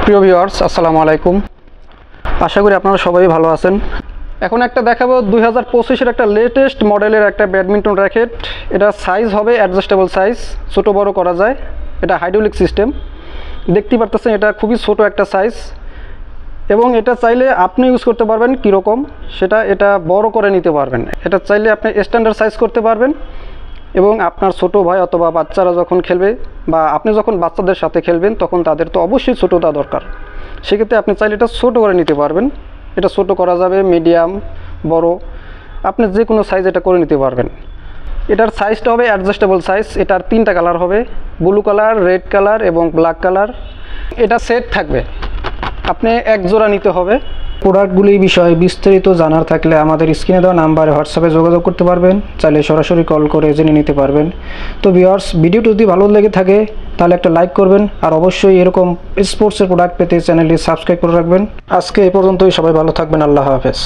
প্রিয় ভিউয়ার্স, আসসালামু আলাইকুম। আশা করি আপনারা সবাই ভালো আছেন। এখন একটা দেখাবো 2025-এর একটা লেটেস্ট মডেলের একটা ব্যাডমিন্টন র্যাকেট। এটা সাইজ হবে অ্যাডজাস্টেবল সাইজ, ছোটো বড় করা যায়। এটা হাইড্রোলিক সিস্টেম, দেখতেই পারতেছেন এটা খুবই ছোট একটা সাইজ, এবং এটা চাইলে আপনি ইউজ করতে পারবেন কীরকম সেটা এটা বড় করে নিতে পারবেন। এটা চাইলে আপনি স্ট্যান্ডার্ড সাইজ করতে পারবেন, এবং আপনার ছোটো ভাই অথবা বাচ্চারা যখন খেলবে বা আপনি যখন বাচ্চাদের সাথে খেলবেন তখন তাদের তো অবশ্যই ছোটোটা দরকার। সেক্ষেত্রে আপনি চাইলে এটা ছোটো করে নিতে পারবেন। এটা ছোটো করা যাবে, মিডিয়াম, বড়, আপনি যে কোনো সাইজ এটা করে নিতে পারবেন। এটার সাইজটা হবে অ্যাডজাস্টেবল সাইজ। এটার 3টা কালার হবে, ব্লু কালার, রেড কালার এবং ব্ল্যাক কালার। এটা সেট থাকবে, আপনি এক জোড়া নিতে হবে। প্রোডাক্টগুলির বিষয়ে বিস্তারিত জানার থাকলে আমাদের স্ক্রিনে দেওয়া নাম্বারে হোয়াটসঅ্যাপে যোগাযোগ করতে পারবেন, চাইলে সরাসরি কল করে জেনে নিতে পারবেন। তো ভিউয়ার্স, ভিডিওটি যদি ভালো লেগে থাকে তাহলে একটা লাইক করবেন, আর অবশ্যই এরকম স্পোর্টসের প্রোডাক্ট পেতে চ্যানেলটি সাবস্ক্রাইব করে রাখবেন। আজকে এ পর্যন্তই, সবাই ভালো থাকবেন। আল্লাহ হাফেজ।